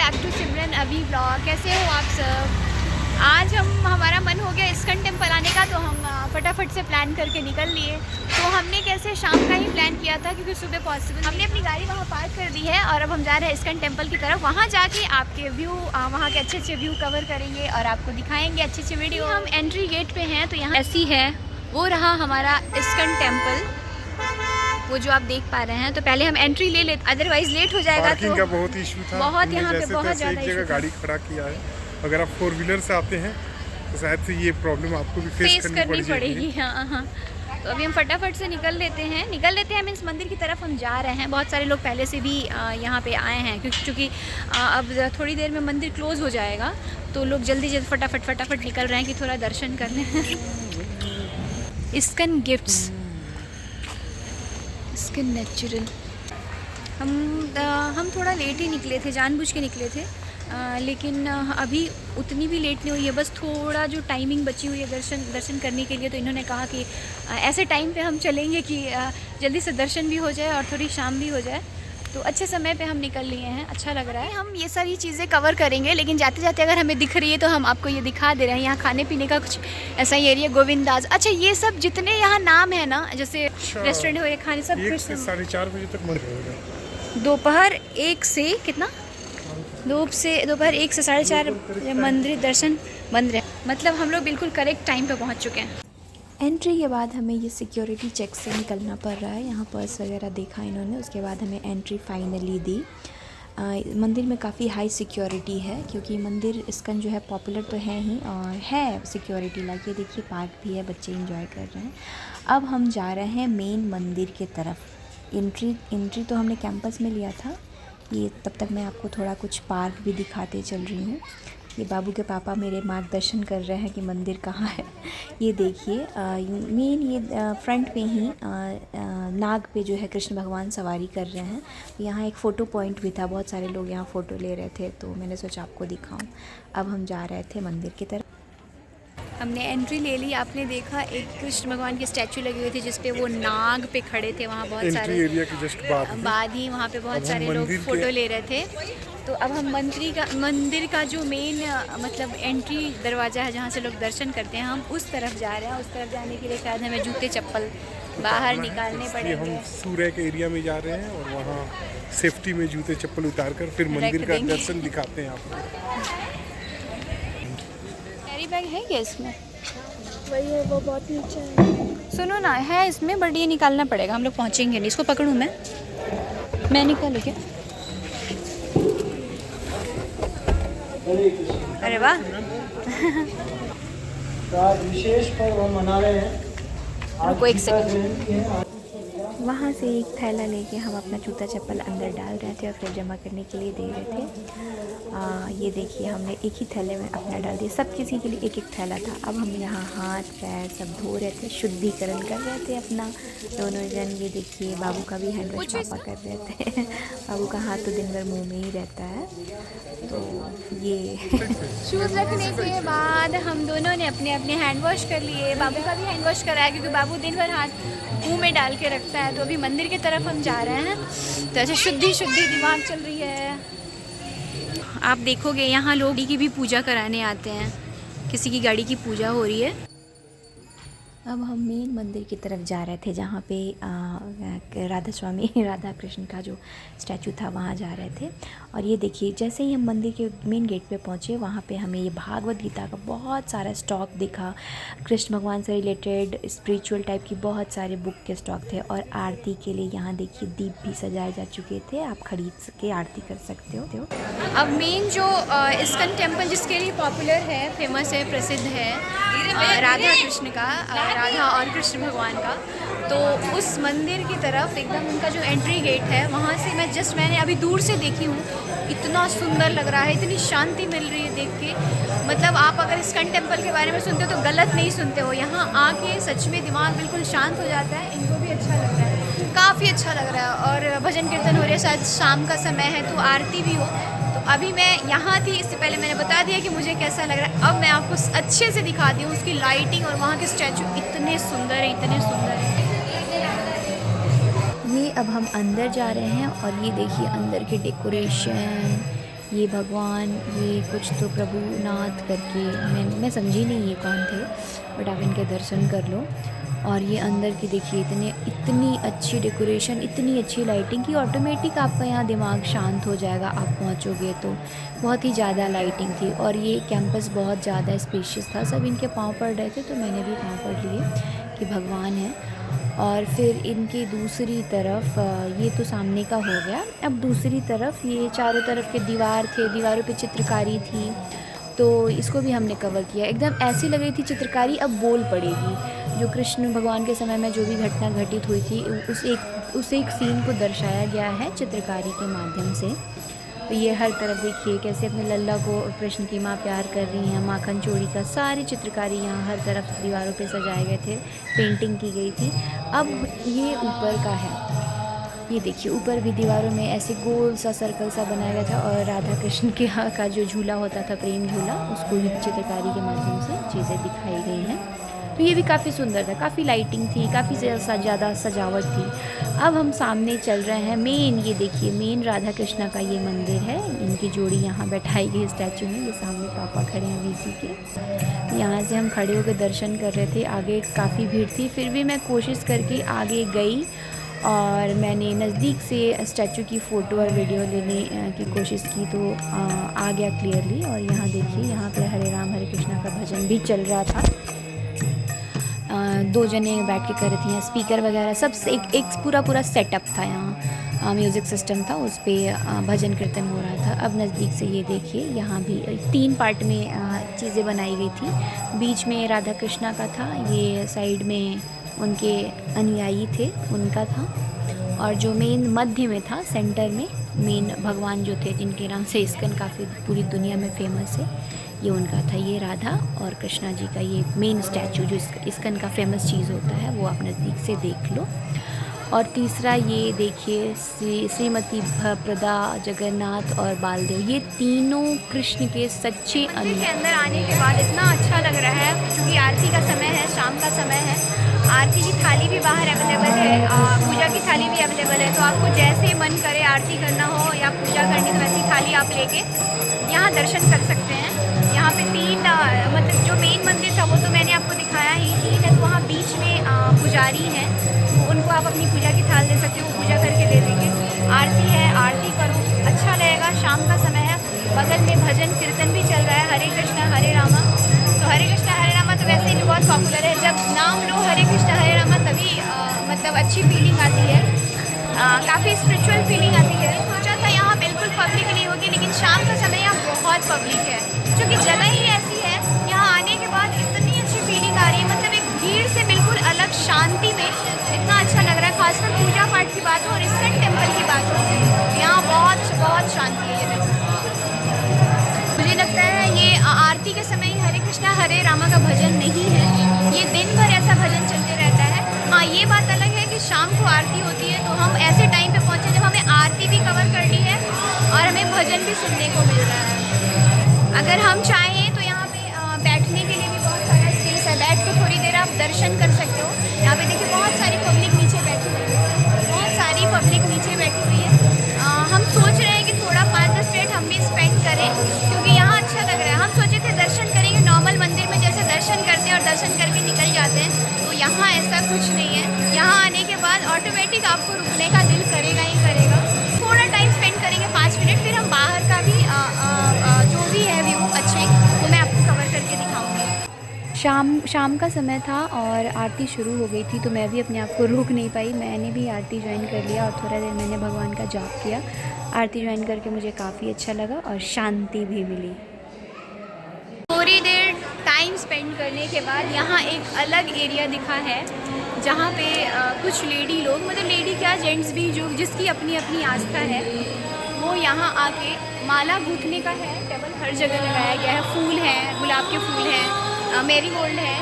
Back to सिमरन अभी blog. कैसे हो आप सब? आज हमारा मन हो गया इस्कन टेम्पल आने का, तो हम फटाफट से प्लान करके निकल लिए। तो हमने कैसे शाम का ही प्लान किया था क्योंकि सुबह पॉसिबल। हमने अपनी गाड़ी वहाँ पार्क कर दी है और अब हम जा रहे हैं इस्कन टेम्पल की तरफ। वहाँ जाके आपके व्यू, वहाँ के अच्छे अच्छे व्यू कवर करेंगे और आपको दिखाएंगे अच्छे अच्छे वीडियो। हम एंट्री गेट पे हैं, तो यहाँ ऐसी है, वो रहा हमारा इस्कन टेम्पल, वो जो आप देख पा रहे हैं। तो पहले हम एंट्री ले लेते, अदरवाइज लेट हो जाएगा। पार्किंग का बहुत इशू था, बहुत यहाँ पे बहुत ज़्यादा एक जगह गाड़ी खड़ा किया है। अगर आप 4 व्हीलर से आते हैं तो शायद से ये प्रॉब्लम आपको भी फेस करनी पड़ेगी। हाँ। तो अभी हम फटाफट से निकल लेते हैं मीन्स मंदिर की तरफ हम जा रहे हैं। बहुत सारे लोग पहले से भी यहाँ पे आए हैं क्योंकि अब थोड़ी देर में मंदिर क्लोज़ हो जाएगा, तो लोग जल्दी फटाफट निकल रहे हैं कि थोड़ा दर्शन कर लें। ISKCON gifts, ISKCON natural. हम थोड़ा लेट ही निकले थे, जानबूझ के निकले थे, लेकिन अभी उतनी भी लेट नहीं हुई है। बस थोड़ा जो टाइमिंग बची हुई है दर्शन करने के लिए, तो इन्होंने कहा कि ऐसे टाइम पे हम चलेंगे कि जल्दी से दर्शन भी हो जाए और थोड़ी शाम भी हो जाए। तो अच्छे समय पे हम निकल लिए हैं, अच्छा लग रहा है। हम ये सारी चीज़ें कवर करेंगे, लेकिन जाते जाते अगर हमें दिख रही है तो हम आपको ये दिखा दे रहे हैं। यहाँ खाने पीने का कुछ ऐसा ही एरिया, गोविंदास। अच्छा, ये सब जितने यहाँ नाम है ना, जैसे रेस्टोरेंट हो या खाने, सब 1 से 4:30 बजे तक बंद रहेगा। दोपहर 1 से कितना, दोपहर 1 से 4:30 मंदिर दर्शन बंद रहे। मतलब हम लोग बिल्कुल करेक्ट टाइम पे पहुंच चुके हैं। एंट्री के बाद हमें ये सिक्योरिटी चेक से निकलना पड़ रहा है। यहाँ पर्स वगैरह देखा इन्होंने, उसके बाद हमें एंट्री फाइनली दी। मंदिर में काफ़ी हाई सिक्योरिटी है क्योंकि मंदिर इस्कन जो है पॉपुलर तो है ही, और है सिक्योरिटी लाइक। ये देखिए पार्क भी है, बच्चे एंजॉय कर रहे हैं। अब हम जा रहे हैं मेन मंदिर के तरफ। एंट्री तो हमने कैंपस में लिया था। ये तब तक मैं आपको थोड़ा कुछ पार्क भी दिखाते चल रही हूँ। ये बाबू के पापा मेरे मार्गदर्शन कर रहे हैं कि मंदिर कहाँ है। ये देखिए मेन ये फ्रंट पे ही नाग पे जो है कृष्ण भगवान सवारी कर रहे हैं। यहाँ एक फ़ोटो पॉइंट भी था, बहुत सारे लोग यहाँ फ़ोटो ले रहे थे, तो मैंने सोचा आपको दिखाऊं। अब हम जा रहे थे मंदिर की तरफ। हमने एंट्री ले ली। आपने देखा एक कृष्ण भगवान की स्टैचू लगी हुई थी जिसपे वो नाग पे खड़े थे। वहाँ बहुत सारे एरिया के जस्ट बाद ही वहाँ पे बहुत सारे लोग फ़ोटो ले रहे थे। तो अब हम मंदिर का जो मेन मतलब एंट्री दरवाज़ा है जहाँ से लोग दर्शन करते हैं, हम उस तरफ जा रहे हैं। उस तरफ जाने के लिए शायद हमें जूते चप्पल बाहर निकालने पड़ेंगे। हम सूर्य के एरिया में जा रहे हैं और वहाँ सेफ्टी में जूते चप्पल उतार कर फिर मंदिर का दर्शन दिखाते हैं आपको। कैरी बैग है क्या इसमें? वही है, वो बहुत नीचे है। सुनो ना, है इसमें, बट ये निकालना पड़ेगा, हम लोग पहुँचेंगे नहीं। इसको पकड़ूँ मैं निकालूँ क्या? अरे वाह। विशेष पर्व हम मना रहे हैं। रुको एक सेकंड। वहाँ से एक थैला लेके हम अपना जूता चप्पल अंदर डाल रहे थे और फिर जमा करने के लिए दे रहे थे। ये देखिए हमने एक ही थैले में अपना डाल दिया। सब किसी के लिए एक एक थैला था। अब हम यहाँ हाथ पैर सब धो रहे थे, शुद्धिकरण कर रहे थे अपना दोनों जन। ये देखिए बाबू का भी हैंड वॉश पापा कर रहे थे। बाबू का हाथ तो दिन भर मुँह में ही रहता है। तो ये शूज़ रखने के बाद हम दोनों ने अपने अपने हैंड वॉश कर लिए। बाबू का भी हैंड वॉश कराया क्योंकि बाबू दिन भर हाथ मुँह में डाल के रखता है। तो अभी मंदिर की तरफ हम जा रहे हैं, तो ऐसे शुद्धि दिमाग चल रही है। आप देखोगे यहाँ लोग गाड़ी की भी पूजा कराने आते हैं, किसी की गाड़ी की पूजा हो रही है। अब हम मेन मंदिर की तरफ जा रहे थे जहाँ पे राधा कृष्ण का जो स्टैचू था वहाँ जा रहे थे। और ये देखिए जैसे ही हम मंदिर के मेन गेट पे पहुँचे, वहाँ पे हमें ये भागवत गीता का बहुत सारा स्टॉक दिखा। कृष्ण भगवान से रिलेटेड स्पिरिचुअल टाइप की बहुत सारे बुक के स्टॉक थे। और आरती के लिए यहाँ देखिए दीप भी सजाए जा चुके थे, आप खरीद के आरती कर सकते हो। अब मेन जो इस्कन टेम्पल जिसके लिए पॉपुलर है, फेमस है, प्रसिद्ध है, राधा कृष्ण का, राधा और कृष्ण भगवान का, तो उस मंदिर की तरफ एकदम उनका जो एंट्री गेट है, वहाँ से मैंने अभी दूर से देखी हूँ। इतना सुंदर लग रहा है, इतनी शांति मिल रही है देख के। मतलब आप अगर इस्कन टेम्पल के बारे में सुनते हो तो गलत नहीं सुनते हो। यहाँ आके सच में दिमाग बिल्कुल शांत हो जाता है। इनको भी अच्छा लग रहा है, काफ़ी अच्छा लग रहा है। और भजन कीर्तन हो रहे हैं, शायद शाम का समय है तो आरती भी हो। अभी मैं यहाँ थी, इससे पहले मैंने बता दिया कि मुझे कैसा लग रहा है। अब मैं आपको अच्छे से दिखाती हूँ उसकी लाइटिंग, और वहाँ के स्टैचू इतने सुंदर है, इतने सुंदर है। ये अब हम अंदर जा रहे हैं और ये देखिए अंदर के डेकोरेशन, ये भगवान, ये कुछ तो प्रभुनाथ करके, मैं समझी नहीं ये कौन थे, बट आप इनके दर्शन कर लो। और ये अंदर की देखिए, इतनी अच्छी डेकोरेशन, इतनी अच्छी लाइटिंग कि ऑटोमेटिक आपका यहाँ दिमाग शांत हो जाएगा। आप पहुँचोगे तो बहुत ही ज़्यादा लाइटिंग थी और ये कैंपस बहुत ज़्यादा स्पेशियस था। सब इनके पाँव पड़ रहे थे तो मैंने भी पाँव पड़ लिए कि भगवान है। और फिर इनकी दूसरी तरफ, ये तो सामने का हो गया, अब दूसरी तरफ ये चारों तरफ के दीवार थे, दीवारों पे चित्रकारी थी, तो इसको भी हमने कवर किया। एकदम ऐसी लग रही थी चित्रकारी अब बोल पड़ेगी। जो कृष्ण भगवान के समय में जो भी घटना घटित हुई थी उस एक सीन को दर्शाया गया है चित्रकारी के माध्यम से। तो ये हर तरफ देखिए कैसे अपने लल्ला को कृष्ण की माँ प्यार कर रही हैं, माखन चोरी का सारी चित्रकारी यहाँ हर तरफ दीवारों पे सजाए गए थे, पेंटिंग की गई थी। अब ये ऊपर का है, ये देखिए ऊपर भी दीवारों में ऐसे गोल सा सर्कल सा बनाया गया था और राधा कृष्ण के का जो झूला होता था, प्रेम झूला, उसको भी चित्रकारी के माध्यम से चीज़ें दिखाई गई हैं। तो ये भी काफ़ी सुंदर था, काफ़ी लाइटिंग थी, काफ़ी ज़्यादा सजावट थी। अब हम सामने चल रहे हैं मेन, ये देखिए मेन राधा कृष्णा का ये मंदिर है। इनकी जोड़ी यहाँ बैठाई गई स्टैचू में, ये सामने पापा खड़े हैं वीसी के। यहाँ से हम खड़े होकर दर्शन कर रहे थे, आगे काफ़ी भीड़ थी, फिर भी मैं कोशिश करके आगे गई और मैंने नज़दीक से स्टैचू की फ़ोटो और वीडियो लेने की कोशिश की तो आ गया क्लियरली। और यहाँ देखिए, यहाँ पर हरे राम हरे कृष्णा का भजन भी चल रहा था। दो जने बैठ के कर रही थी, यहाँ स्पीकर वगैरह सब से एक पूरा सेटअप था, यहाँ म्यूज़िक सिस्टम था, उस पर भजन कीर्तन हो रहा था। अब नज़दीक से ये देखिए, यहाँ भी 3 पार्ट में चीज़ें बनाई गई थी। बीच में राधा कृष्णा का था, ये साइड में उनके अनुयायी थे उनका था, और जो मेन मध्य में था सेंटर में मेन भगवान जो थे जिनके नाम से इस्कन काफ़ी पूरी दुनिया में फेमस है, ये उनका था। ये राधा और कृष्णा जी का ये मेन स्टैचू जो इस्कन का फेमस चीज़ होता है वो आप नज़दीक से देख लो। और तीसरा ये देखिए श्रीमती प्रदा, जगन्नाथ और बालदेव, ये तीनों कृष्ण के सच्चे अनुयायी। के अंदर आने के बाद इतना अच्छा लग रहा है क्योंकि आरती का समय है, शाम का समय है। आरती की थाली भी बाहर अवेलेबल है, पूजा की थाली भी अवेलेबल है, तो आपको जैसे मन करे आरती करना हो या पूजा करनी तो वैसी थाली आप लेके यहाँ दर्शन कर सकते हैं। यहाँ पे 3 मतलब जो मेन मंदिर था वो तो मैंने आपको दिखाया ही, 3 है, तो वहाँ बीच में पुजारी हैं, तो उनको आप अपनी पूजा की थाल दे सकते हो, पूजा करके दे देंगे। आरती है, आरती करो, अच्छा लगेगा। शाम का समय है, बगल में भजन कीर्तन भी चल रहा है, हरे कृष्णा हरे रामा। तो हरे कृष्णा हरे रामा तो वैसे ही बहुत पॉपुलर है, जब नाम लो हरे कृष्णा हरे रामा तभी मतलब अच्छी फीलिंग आती है, काफ़ी स्पिरिचुअल फीलिंग आती है। सोचा था यहाँ बिल्कुल पब्लिक नहीं होगी, लेकिन शाम का समय यहाँ बहुत पब्लिक है, क्योंकि जगह ही ऐसी है। यहाँ आने के बाद इतनी अच्छी फीलिंग आ रही है, मतलब एक भीड़ से बिल्कुल अलग शांति में इतना अच्छा लग रहा है। खासकर पूजा पाठ की बात हो और इस्कन टेम्पल की बात हो, यहाँ बहुत शांति है। ये मुझे लगता है ये आरती के समय ही हरे कृष्णा हरे रामा का भजन नहीं है, ये दिन भर ऐसा भजन चलते रहता है। हाँ, ये बात अलग है कि शाम को आरती होती है तो हम ऐसे टाइम पे पहुँचे जब हमें आरती भी कवर करनी है और हमें भजन भी सुनने को मिल रहा है। अगर हम चाहें तो यहाँ पे बैठने के लिए भी बहुत सारा स्पेस है, बैठ के थोड़ी देर आप दर्शन कर सकते हो। यहाँ पे देखिए बहुत सारी पब्लिक नीचे बैठी हुई है, बहुत सारी पब्लिक नीचे बैठी हुई है। हम सोच रहे हैं कि थोड़ा 5-10 मिनट हम भी स्पेंड करें क्योंकि यहाँ अच्छा लग रहा है। हम सोचे थे दर्शन करेंगे नॉर्मल मंदिर में जैसे दर्शन करते हैं और दर्शन करके निकल जाते हैं, तो यहाँ ऐसा कुछ नहीं है। यहाँ आने के बाद ऑटोमेटिक आपको रुकने का दिल करेगा ही करेगा। थोड़ा टाइम स्पेंड करेंगे 5 मिनट, फिर हम बाहर का भी जो भी है व्यू अच्छे वो मैं आपको कवर करके दिखाऊंगी। शाम का समय था और आरती शुरू हो गई थी, तो मैं भी अपने आप को रोक नहीं पाई, मैंने भी आरती ज्वाइन कर लिया और थोड़ा देर मैंने भगवान का जाप किया। आरती ज्वाइन करके मुझे काफ़ी अच्छा लगा और शांति भी मिली। थोड़ी देर टाइम स्पेंड करने के बाद यहाँ एक अलग एरिया दिखा है जहाँ पे कुछ लेडी लोग, मतलब लेडी क्या जेंट्स भी, जो जिसकी अपनी अपनी आस्था है, वो यहाँ आके माला गूंथने का है। टेबल हर जगह लगाया गया है, फूल हैं, गुलाब के फूल हैं, मेरीगोल्ड है।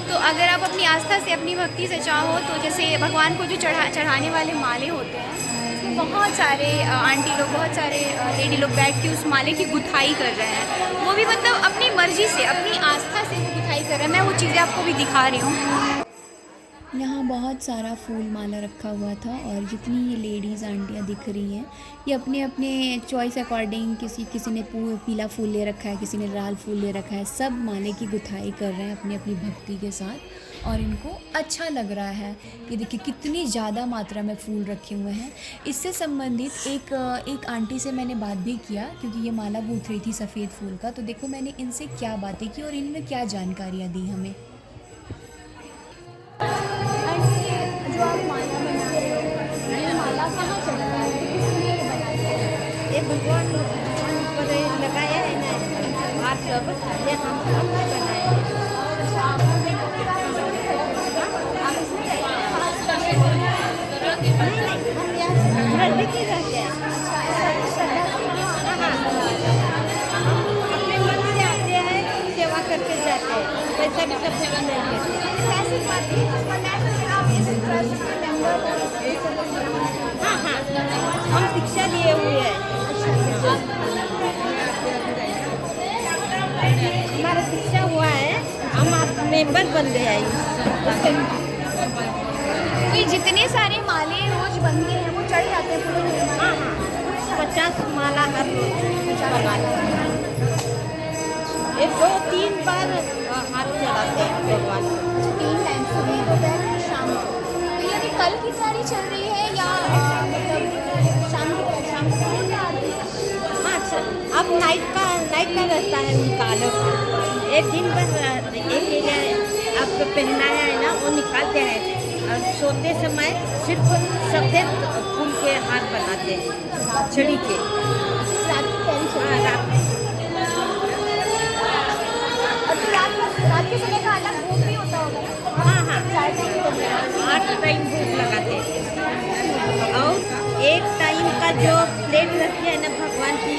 तो अगर आप अपनी आस्था से अपनी भक्ति से चाहो तो जैसे भगवान को जो चढ़ाने वाले माले होते हैं, उसमें बहुत सारे आंटी लोग, बहुत सारे लेडी लोग बैठ के उस माले की गुथाई कर रहे हैं। वो भी मतलब अपनी मर्जी से, अपनी आस्था से वो गुथाई कर रहे हैं। मैं वो चीज़ें आपको भी दिखा रही हूँ। यहाँ बहुत सारा फूल माला रखा हुआ था और जितनी ये लेडीज़ आंटियाँ दिख रही हैं ये अपने अपने चॉइस अकॉर्डिंग किसी ने पीला फूल ले रखा है, किसी ने लाल फूल ले रखा है। सब माले की गुथाई कर रहे हैं अपनी अपनी भक्ति के साथ और इनको अच्छा लग रहा है। ये देखिए कितनी ज़्यादा मात्रा में फूल रखे हुए हैं। इससे संबंधित एक आंटी से मैंने बात भी किया क्योंकि ये माला गूँथ रही थी सफ़ेद फूल का। तो देखो मैंने इनसे क्या बातें की और इन्होंने क्या जानकारियाँ दी हमें। जो आप माला बना रहे हो, ये माला कहाँ चढ़ रहा है, किस लिए बनाई है? ये भगवान पर लगाया है ना, हाथ सब ये हम बनाए हैं। नहीं हम यहाँ रहते हैं। अपने मन से आते हैं, सेवा करके जाते हैं, पैसा भी सब कुछ नहीं देते। हाँ हाँ हम शिक्षा लिए हुए हैं। हमारा शिक्षा हुआ है, हम आप मेंबर बन गए हैं। तो जितने सारे माले रोज बनते हैं वो चढ़ जाते हैं पूरे? हाँ हाँ 50 माला हर रोज बनाते हैं। ये 2-3 बार हाथ चढ़ाते हैं भगवान को। 3 टाइम, सुबह दोपहर शाम को। तो ये अभी कल की तैयारी चल रही है या मतलब शाम को हाँ अब नाइट का रहता है उनका अलग। एक दिन बस एक एरिया आपको पहनाया है ना वो निकालते हैं और सोते समय सिर्फ सफ़ेद फूल के हार बनाते हैं छड़ी के। रात की तैयारी चल रही है। रात में और तो रात के समय का अलग भोग भी होता होगा? हाँ हाँ 8 टाइम भूख लगाते हैं और एक टाइम का जो प्लेट रखते हैं ना भगवान की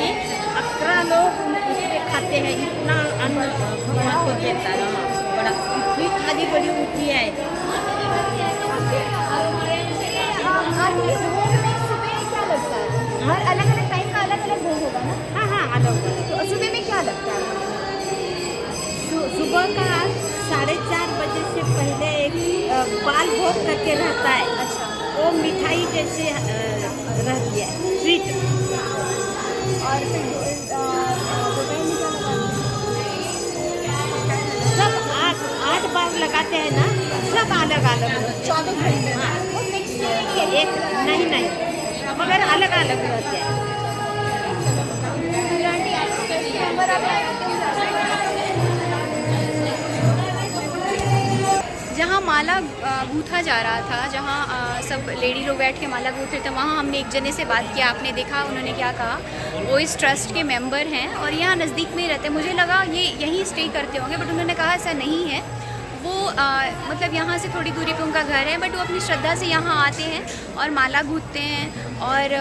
11 लोग उसमें खाते हैं। इतना अन्न भगवान को देता है बड़ा, इतनी थाली बड़ी होती है। भोग में सुबह क्या लगता है? हर अलग अलग टाइम का अलग अलग भोग होगा ना? हाँ हाँ अलग। तो सुबह में क्या लगता है? सुबह का 4:30 बजे से पहले एक बाल भोग करके रहता है। अच्छा। वो मिठाई जैसे रहती है, स्वीट। और फिर दोपहर में क्या लगाते हैं? सब 8 बार लगाते हैं ना, सब अलग अलग 24 घंटे। हाँ वो फिक्स नहीं है एक नहीं मगर अलग अलग रहते हैं। मेंबर आप जहाँ माला गूँथा जा रहा था, जहाँ सब लेडी लोग बैठ के माला गूँथ रहे थे, वहाँ हमने एक जने से बात किया। आपने देखा उन्होंने क्या कहा? वो इस ट्रस्ट के मेंबर हैं और यहाँ नज़दीक में ही रहते हैं। मुझे लगा ये यहीं स्टे करते होंगे बट उन्होंने कहा ऐसा नहीं है। वो मतलब यहाँ से थोड़ी दूरी पे उनका घर है बट वो अपनी श्रद्धा से यहाँ आते हैं और माला गूँथते हैं। और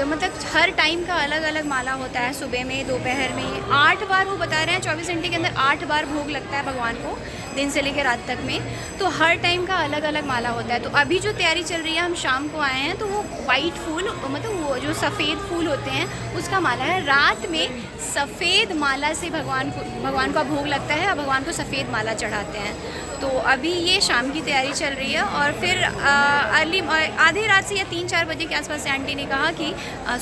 मतलब हर टाइम का अलग अलग माला होता है। सुबह में, दोपहर में 8 बार वो बता रहे हैं 24 घंटे के अंदर 8 बार भोग लगता है भगवान को, दिन से लेकर रात तक में। तो हर टाइम का अलग अलग माला होता है। तो अभी जो तैयारी चल रही है, हम शाम को आए हैं तो वो वाइट फूल मतलब वो जो सफ़ेद फूल होते हैं उसका माला है। रात में सफ़ेद माला से भगवान का भोग लगता है और भगवान को सफ़ेद माला चढ़ाते हैं। तो अभी ये शाम की तैयारी चल रही है और फिर अर्ली आधी रात से या 3-4 बजे के आसपास से आंटी ने कहा कि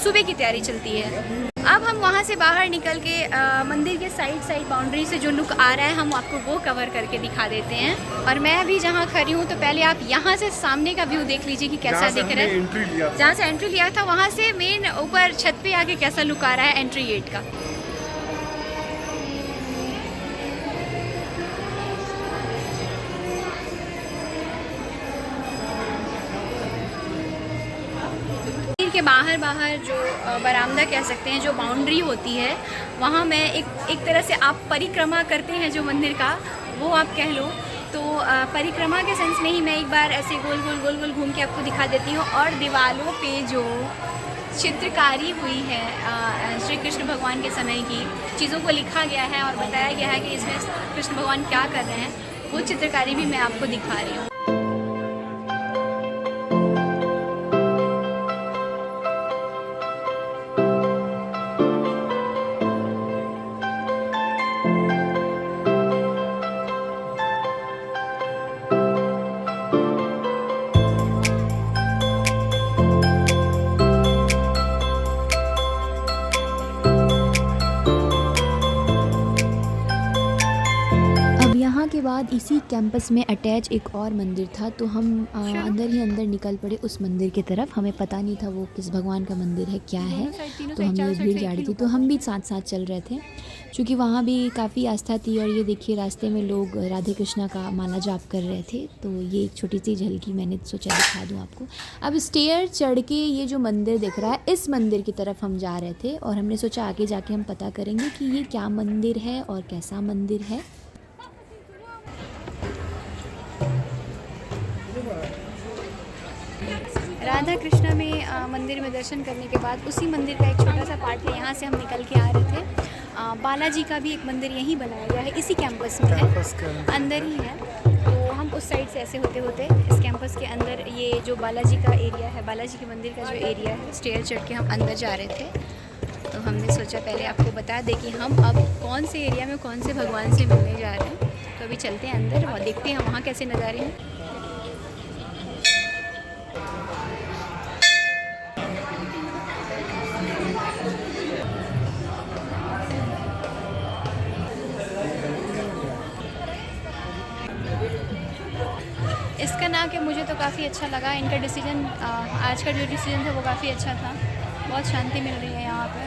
सुबह की तैयारी चलती है। अब हम वहाँ से बाहर निकल के मंदिर के साइड बाउंड्री से जो लुक आ रहा है हम आपको वो कवर करके दिखा देते हैं। और मैं अभी जहाँ खड़ी हूँ तो पहले आप यहाँ से सामने का व्यू देख लीजिए कि कैसा दिख रहा है। जहाँ से एंट्री लिया था वहाँ से मेन ऊपर छत पे आके कैसा लुक आ रहा है एंट्री गेट का। के बाहर जो बरामदा कह सकते हैं, जो बाउंड्री होती है, वहाँ मैं एक तरह से आप परिक्रमा करते हैं जो मंदिर का, वो आप कह लो। तो परिक्रमा के सेंस में ही मैं एक बार ऐसे गोल गोल घूम के आपको दिखा देती हूँ। और दीवारों पे जो चित्रकारी हुई है श्री कृष्ण भगवान के समय की चीज़ों को लिखा गया है और बताया गया है कि इसमें कृष्ण भगवान क्या कर रहे हैं, वो चित्रकारी भी मैं आपको दिखा रही हूँ। बाद इसी कैंपस में अटैच एक और मंदिर था, तो हम अंदर ही अंदर निकल पड़े उस मंदिर की तरफ। हमें पता नहीं था वो किस भगवान का मंदिर है, क्या है, तो हमें भीड़ जा रही थी तो हम भी साथ साथ चल रहे थे, क्योंकि वहाँ भी काफ़ी आस्था थी। और ये देखिए रास्ते में लोग राधे कृष्णा का माला जाप कर रहे थे, तो ये एक छोटी सी झलकी मैंने सोचा दिखा दूँ आपको। अब स्टेयर चढ़ के ये जो मंदिर दिख रहा है, इस मंदिर की तरफ हम जा रहे थे और हमने सोचा आगे जाके हम पता करेंगे कि ये क्या मंदिर है और कैसा मंदिर है। राधा कृष्णा में मंदिर में दर्शन करने के बाद उसी मंदिर का एक छोटा सा पार्ट है, यहाँ से हम निकल के आ रहे थे। बालाजी का भी एक मंदिर यहीं बनाया गया है, इसी कैंपस में है, अंदर ही है। तो हम उस साइड से ऐसे होते होते इस कैंपस के अंदर, ये जो बालाजी का एरिया है, बालाजी के मंदिर का जो एरिया है, स्टेयर चढ़ के हम अंदर जा रहे थे। तो हमने सोचा पहले आपको बता दें कि हम अब कौन से एरिया में कौन से भगवान से मिलने जा रहे हैं। तो अभी चलते हैं अंदर और देखते हैं वहाँ कैसे नज़ारे हैं। इसका ना कि मुझे तो काफ़ी अच्छा लगा इनका डिसीजन, आज का जो डिसीजन था वो काफ़ी अच्छा था। बहुत शांति मिल रही है यहाँ पे,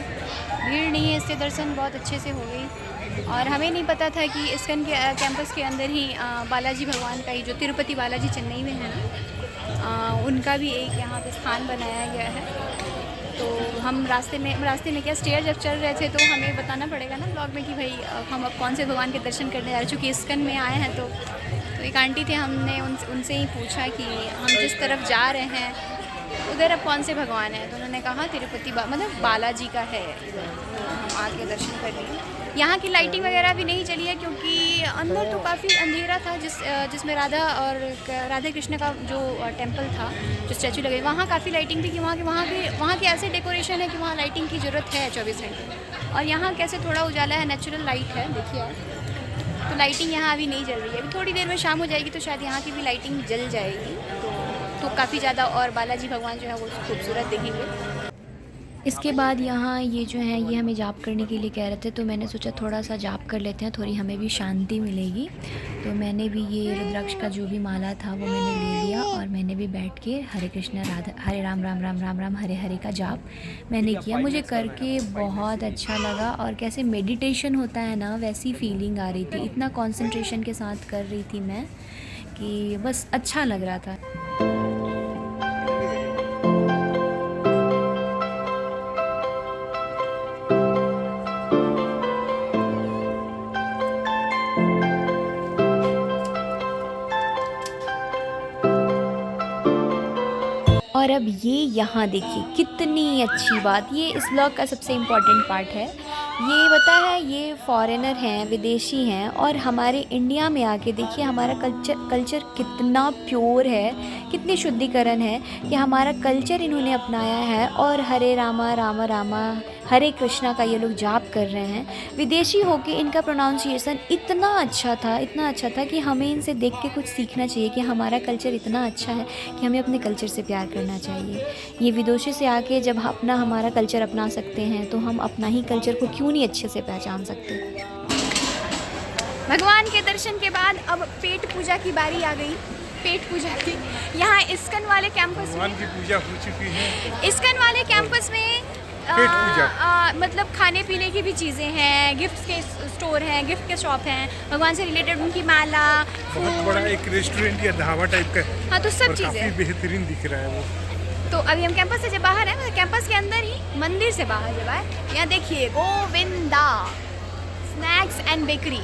भीड़ नहीं है, इससे दर्शन बहुत अच्छे से हो गई। और हमें नहीं पता था कि इस्कॉन के कैंपस के अंदर ही बालाजी भगवान का ही, जो तिरुपति बालाजी चेन्नई में है ना, उनका भी एक यहाँ पे स्थान बनाया गया है। तो हम रास्ते में क्या स्टेयर जब चल रहे थे, तो हमें बताना पड़ेगा ना ब्लॉग में कि भाई हम अब कौन से भगवान के दर्शन करने जा रहे हैं। चूँकि इस्कॉन में आए हैं तो एक आंटी थे, हमने उनसे ही पूछा कि हम जिस तरफ जा रहे हैं उधर अब कौन से भगवान हैं, तो उन्होंने कहा तिरुपति मतलब बालाजी का है। हम आके दर्शन कर लिए। यहाँ की लाइटिंग वगैरह भी नहीं चली है, क्योंकि अंदर तो काफ़ी अंधेरा था, जिसमें राधा कृष्ण का जो टेम्पल था, जो स्टैचू लगे, वहाँ काफ़ी लाइटिंग थी कि वहाँ की ऐसे डेकोरेशन है कि वहाँ लाइटिंग की ज़रूरत है 24 घंटे। और यहाँ कैसे थोड़ा उजाला है, नेचुरल लाइट है, देखिए आप, तो लाइटिंग यहाँ अभी नहीं जल रही है। अभी थोड़ी देर में शाम हो जाएगी तो शायद यहाँ की भी लाइटिंग जल जाएगी, तो काफ़ी ज़्यादा और बालाजी भगवान जो है वो खूबसूरत दिखेंगे। इसके बाद यहाँ ये जो है ये हमें जाप करने के लिए कह रहे थे, तो मैंने सोचा थोड़ा सा जाप कर लेते हैं, थोड़ी हमें भी शांति मिलेगी। तो मैंने भी ये रुद्राक्ष का जो भी माला था वो मैंने ले लिया और मैंने भी बैठ के हरे कृष्णा राधा हरे राम राम राम राम राम हरे हरे का जाप मैंने किया। मुझे करके बहुत अच्छा लगा और कैसे मेडिटेशन होता है ना, वैसी फीलिंग आ रही थी। इतना कंसंट्रेशन के साथ कर रही थी मैं कि बस अच्छा लग रहा था। और अब ये यहाँ देखिए कितनी अच्छी बात, ये इस ब्लॉग का सबसे इम्पॉर्टेंट पार्ट है। ये बता है ये फॉरेनर हैं, विदेशी हैं, और हमारे इंडिया में आके देखिए हमारा कल्चर कितना प्योर है, कितनी शुद्धिकरण है कि हमारा कल्चर इन्होंने अपनाया है। और हरे रामा रामा रामा हरे कृष्णा का ये लोग जाप कर रहे हैं। विदेशी होके इनका प्रोनाउंसिएशन इतना अच्छा था कि हमें इनसे देख के कुछ सीखना चाहिए कि हमारा कल्चर इतना अच्छा है कि हमें अपने कल्चर से प्यार करना चाहिए। ये विदेशी से आके जब हमारा कल्चर अपना सकते हैं तो हम अपना ही कल्चर को क्यों नहीं अच्छे से पहचान सकते। भगवान के दर्शन के बाद अब पेट पूजा की बारी आ गई। पेट पूजा की यहाँ इस्कॉन वाले कैंपस में भगवान की पूजा हो चुकी है। इस्कॉन वाले कैंपस में पेट पूजा मतलब खाने पीने की भी चीज़ें हैं, गिफ्ट के स्टोर हैं, गिफ्ट के शॉप हैं, भगवान से रिलेटेड उनकी माला, बहुत बड़ा एक रेस्टोरेंट या ढाबा टाइप का है। हाँ, तो सब चीज़ें काफ़ी बेहतरीन दिख रहा है वो। तो अभी हम कैंपस से जब बाहर हैं, कैंपस के अंदर ही मंदिर से बाहर जब आए, यहाँ देखिए गोविंदा स्नैक्स एंड बेकरी।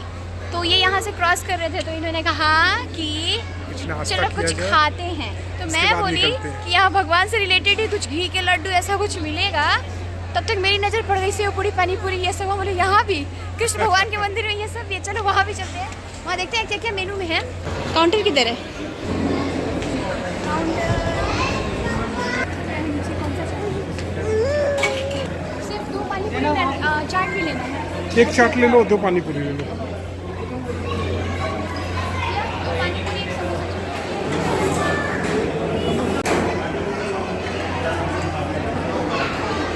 तो ये यहाँ से क्रॉस कर रहे थे, तो इन्होंने कहा कि चलो कुछ खाते हैं। तो मैं बोली कि यहाँ भगवान से रिलेटेड ही कुछ घी के लड्डू ऐसा कुछ मिलेगा। तब तक मेरी नज़र पड़ गई सेव पूरी, पानी पूरी, ये सब। बोले यहाँ भी कृष्ण भगवान के मंदिर में ये सब, ये चलो वहाँ भी चलते हैं, वहाँ देखते हैं क्या क्या मेनू में है। काउंटर किधर है? सिर्फ 2 पानी पूरी, चाट भी लेना है। एक चाट ले लो, 2 पानी पूरी ले लो।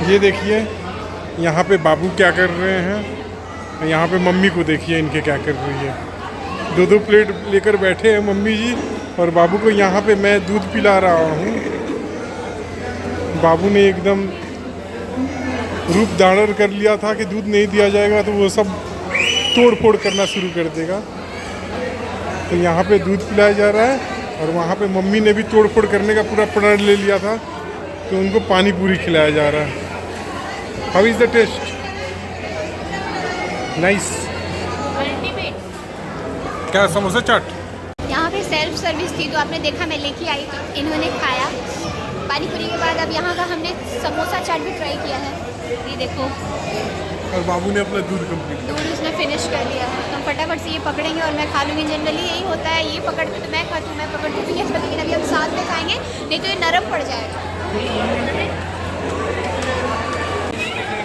ये देखिए यहाँ पे बाबू क्या कर रहे हैं, यहाँ पे मम्मी को देखिए इनके क्या कर रही है। 2-2 प्लेट लेकर बैठे हैं मम्मी जी, और बाबू को यहाँ पे मैं दूध पिला रहा हूँ। बाबू ने एकदम रूप धारण कर लिया था कि दूध नहीं दिया जाएगा तो वो सब तोड़ फोड़ करना शुरू कर देगा। तो यहाँ पे दूध पिलाया जा रहा है, और वहाँ पे मम्मी ने भी तोड़ फोड़ करने का पूरा प्रण ले लिया था, तो उनको पानी पूरी खिलाया जा रहा है। How is the taste? Nice. क्या समोसा चाट? यहाँ पे सेल्फ सर्विस थी तो आपने देखा मैं लेके आई, तो इन्होंने खाया पानी पूरी के बाद। अब यहाँ का हमने समोसा चाट भी ट्राई किया है, ये देखो। और बाबू ने अपना दूध कंप्लीट दूध उसने फिनिश कर लिया है। तो फटाफट से ये पकड़ेंगे और मैं खा लूँगी। जनरली यही होता है, ये पकड़ते तो मैं खाती हूँ, मैं पकड़ती हूँ, लेकिन अभी हम साथ में खाएंगे, नहीं तो ये नरम पड़ जाएगा।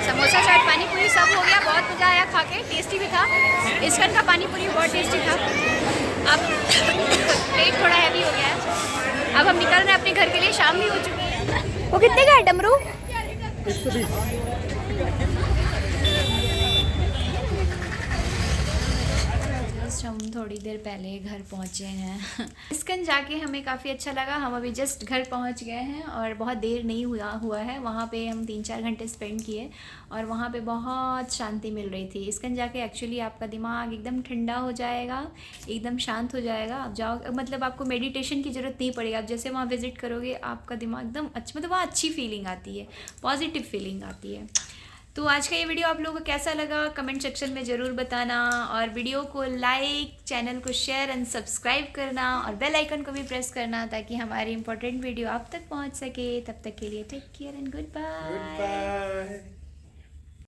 समोसा चाट पानी पूरी सब हो गया, बहुत मज़ा आया खा के, टेस्टी भी था। इस्कन का पानी पूरी बहुत टेस्टी था। अब पेट थोड़ा हैवी हो गया है, अब हम निकल रहे हैं अपने घर के लिए, शाम भी हो चुकी है। वो कितने का है डमरू? हम थोड़ी देर पहले घर पहुंचे हैं। इस्कन जाके हमें काफ़ी अच्छा लगा। हम अभी जस्ट घर पहुंच गए हैं और बहुत देर नहीं हुआ है। वहाँ पे हम 3-4 घंटे स्पेंड किए और वहाँ पे बहुत शांति मिल रही थी। इस्कन जाके एक्चुअली आपका दिमाग एकदम ठंडा हो जाएगा, एकदम शांत हो जाएगा। आप जाओ, मतलब आपको मेडिटेशन की ज़रूरत नहीं पड़ेगी। आप जैसे वहाँ विज़िट करोगे आपका दिमाग एकदम अच्छा, मतलब वहाँ अच्छी फीलिंग आती है, पॉजिटिव फीलिंग आती है। तो आज का ये वीडियो आप लोगों को कैसा लगा कमेंट सेक्शन में ज़रूर बताना, और वीडियो को लाइक, चैनल को शेयर एंड सब्सक्राइब करना, और बेल आइकन को भी प्रेस करना ताकि हमारी इंपॉर्टेंट वीडियो आप तक पहुंच सके। तब तक के लिए take care and good bye.